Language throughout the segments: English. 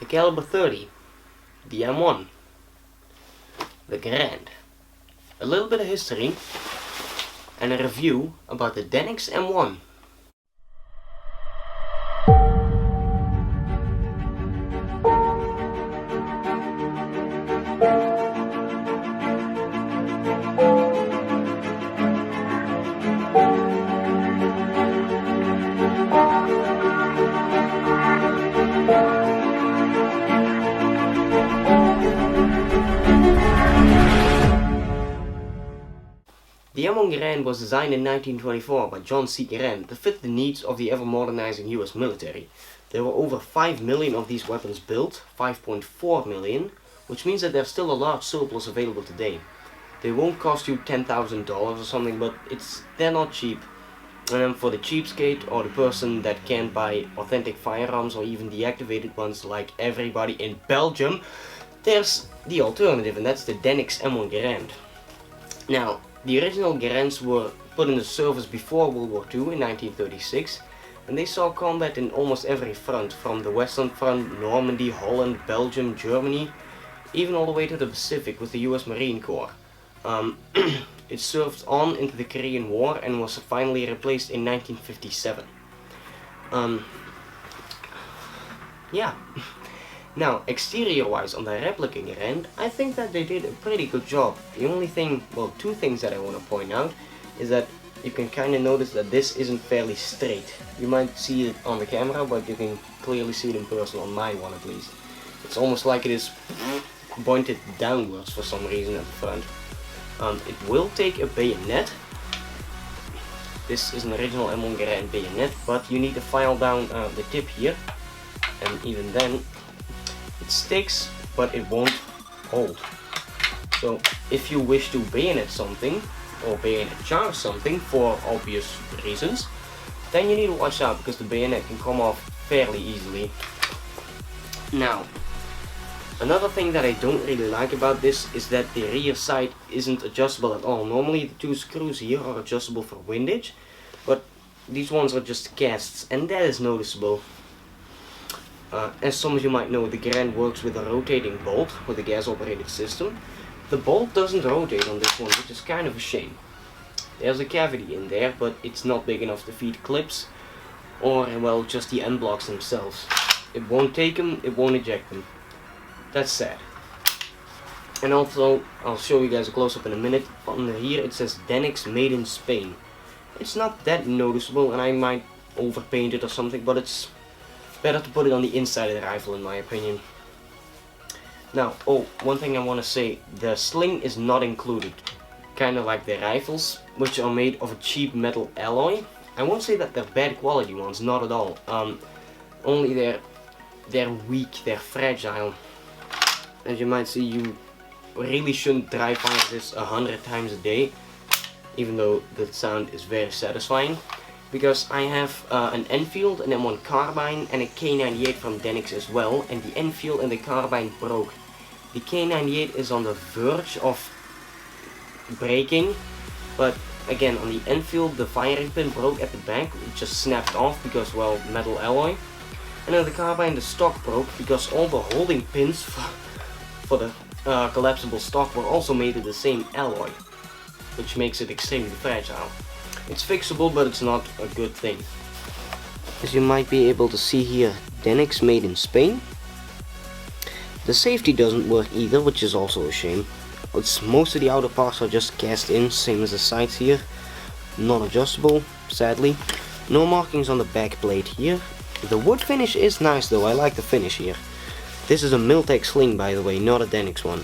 the caliber 30, the M1, the Garand, a little bit of history, and a review about the Denix M1. The M1 Garand was designed in 1924 by John C. Garand to fit the needs of the ever-modernizing US military. There were over 5 million of these weapons built, 5.4 million, which means that there's still a large surplus available today. They won't cost you $10,000 or something, but they're not cheap. And for the cheapskate or the person that can't buy authentic firearms or even deactivated ones like everybody in Belgium, there's the alternative, and that's the Denix M1 Garand. Now, the original Garands were put into service before World War II in 1936, and they saw combat in almost every front, from the Western Front, Normandy, Holland, Belgium, Germany, even all the way to the Pacific with the US Marine Corps. It served on into the Korean War and was finally replaced in 1957. Yeah. Now, exterior-wise on the replica Garand, I think that they did a pretty good job. The only thing, well, two things that I want to point out is that you can kind of notice that this isn't fairly straight. You might see it on the camera, but you can clearly see it in person, on my one at least. It's almost like it is pointed downwards for some reason at the front. It will take a bayonet. This is an original M1 Garand bayonet, but you need to file down the tip here, and even then it sticks, but it won't hold. So if you wish to bayonet something or bayonet charge something for obvious reasons, then you need to watch out, because the bayonet can come off fairly easily. Now, another thing that I don't really like about this is that the rear sight isn't adjustable at all. Normally the two screws here are adjustable for windage, but these ones are just casts, and that is noticeable. As some of you might know, the Garand works with a rotating bolt with a gas operated system. The bolt doesn't rotate on this one, which is kind of a shame. There's a cavity in there, but it's not big enough to feed clips or, well, just the end blocks themselves. It won't take them, it won't eject them. That's sad. And also, I'll show you guys a close-up in a minute. On here it says Denix made in Spain. It's not that noticeable, and I might overpaint it or something, but it's better to put it on the inside of the rifle in my opinion. Now, one thing I want to say, the sling is not included. Kind of like the rifles, which are made of a cheap metal alloy. I won't say that they're bad quality ones, not at all. Only they're weak, they're fragile. As you might see, you really shouldn't dry fire this 100 times a day, even though the sound is very satisfying. Because I have an Enfield, an M1 carbine, and a K98 from Denix as well, and the Enfield and the carbine broke. The K98 is on the verge of breaking, but again, on the Enfield the firing pin broke at the back. It just snapped off because, well, metal alloy. And on the carbine the stock broke because all the holding pins for the collapsible stock were also made of the same alloy, which makes it extremely fragile. It's fixable, but it's not a good thing. As you might be able to see here, Denix made in Spain. The safety doesn't work either, which is also a shame. Most of the outer parts are just cast in, same as the sights here. Non-adjustable, sadly. No markings on the back plate here. The wood finish is nice though, I like the finish here. This is a Miltech sling, by the way, not a Denix one.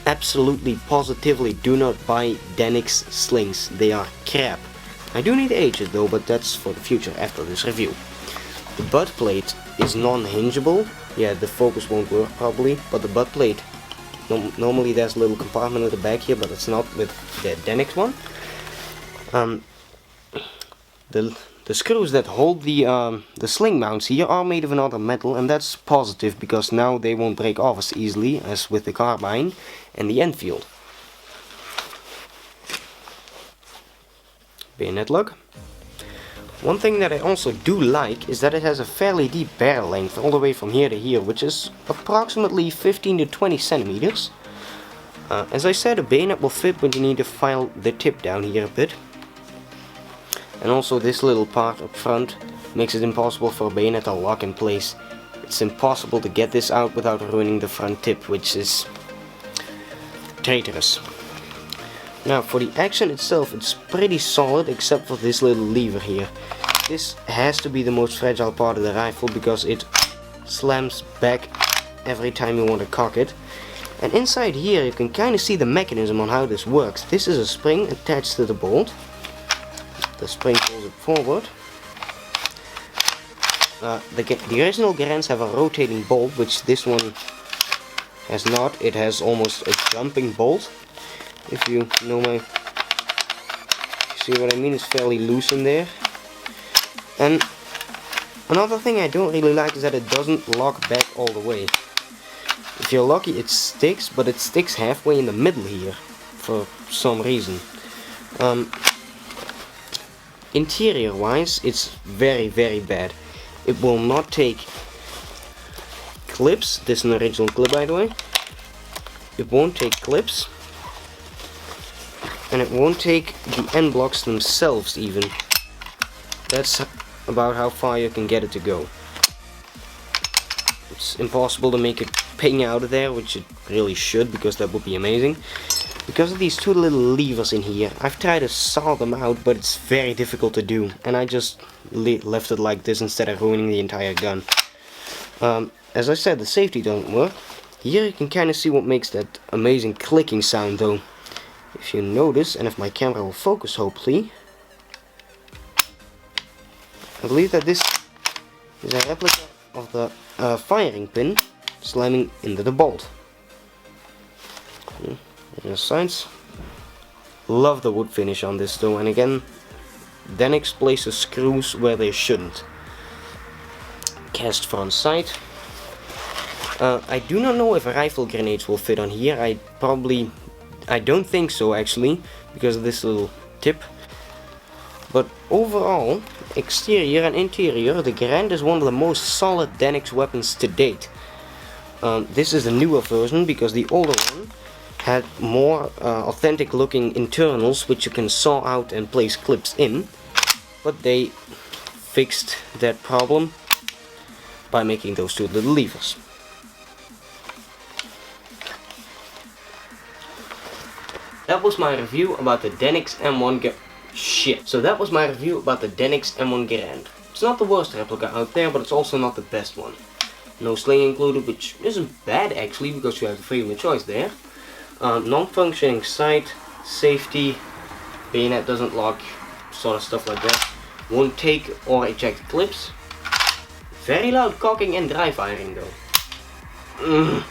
Absolutely, positively do not buy Denix slings, they are crap. I do need to age it though, but that's for the future after this review. The butt plate is non-hingeable. Yeah, the focus won't work probably, but the butt plate, normally there's a little compartment at the back here, but it's not with the Denix one. The screws that hold the sling mounts here are made of another metal, and that's positive because now they won't break off as easily as with the carbine and the Enfield. Bayonet lug. One thing that I also do like is that it has a fairly deep barrel length all the way from here to here, which is approximately 15 to 20 centimeters. As I said, a bayonet will fit, but you need to file the tip down here a bit. And also this little part up front makes it impossible for a bayonet to lock in place. It's impossible to get this out without ruining the front tip, which is traitorous. Now for the action itself, it's pretty solid except for this little lever here. This has to be the most fragile part of the rifle because it slams back every time you want to cock it. And inside here you can kind of see the mechanism on how this works. This is a spring attached to the bolt. The spring pulls it forward. The original Garands have a rotating bolt, which this one has not. It has almost a jumping bolt. If you know see what I mean, it's fairly loose in there. And another thing I don't really like is that it doesn't lock back all the way. If you're lucky it sticks, but it sticks halfway in the middle here for some reason. Interior wise, it's very bad. It will not take clips. This is an original clip, by the way. It won't take clips. And it won't take the end blocks themselves even. That's about how far you can get it to go. It's impossible to make it ping out of there, which it really should, because that would be amazing. Because of these two little levers in here, I've tried to saw them out, but it's very difficult to do. And I just left it like this instead of ruining the entire gun. As I said, the safety doesn't work. Here you can kind of see what makes that amazing clicking sound though. If you notice, and if my camera will focus hopefully, I believe that this is a replica of the firing pin slamming into the bolt. The sides. Love the wood finish on this though, and again, Denix places screws where they shouldn't. Cast front sight. I do not know if rifle grenades will fit on here. I don't think so actually, because of this little tip. But overall, exterior and interior, the Garand is one of the most solid Denix weapons to date. This is the newer version because the older one had more authentic looking internals which you can saw out and place clips in, but they fixed that problem by making those two little levers. That was my review about the Denix M1 So that was my review about the Denix M1 Garand. It's not the worst replica out there, but it's also not the best one. No sling included, which isn't bad actually, because you have the freedom of choice there. Non-functioning sight, safety, bayonet doesn't lock, sort of stuff like that. Won't take or eject clips. Very loud cocking and dry firing though.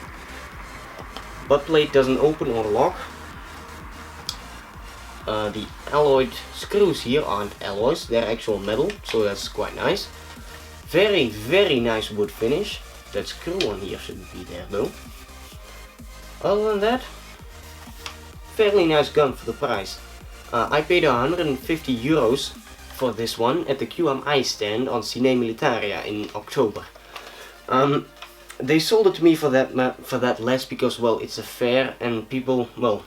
Butt plate doesn't open or lock. The alloyed screws here aren't alloys, they're actual metal, so that's quite nice. Very nice wood finish. That screw on here shouldn't be there though. Other than that, fairly nice gun for the price. I paid 150 euros for this one at the QMI stand on Cine Militaria in October. They sold it to me for that less because, well, it's a fair and people, well,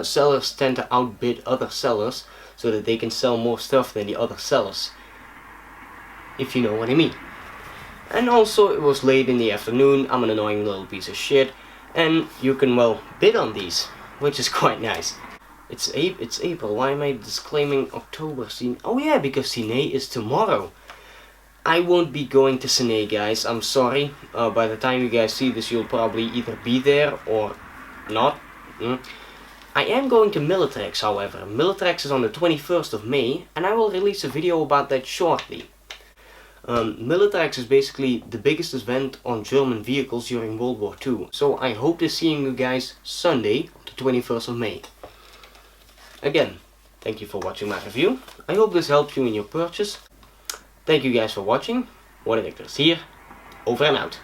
sellers tend to outbid other sellers so that they can sell more stuff than the other sellers, if you know what I mean. And also it was late in the afternoon, I'm an annoying little piece of shit, and you can, well, bid on these, which is quite nice. It's April, why am I disclaiming October? Oh yeah, because Cine is tomorrow. I won't be going to Cine, guys, I'm sorry. By the time you guys see this, you'll probably either be there or not. I am going to Militrex, however. Militrex is on the 21st of May, and I will release a video about that shortly. Militrex is basically the biggest event on German vehicles during World War II. So I hope to see you guys Sunday, the 21st of May. Again, thank you for watching my review. I hope this helped you in your purchase. Thank you guys for watching. Warderectors here. Over and out.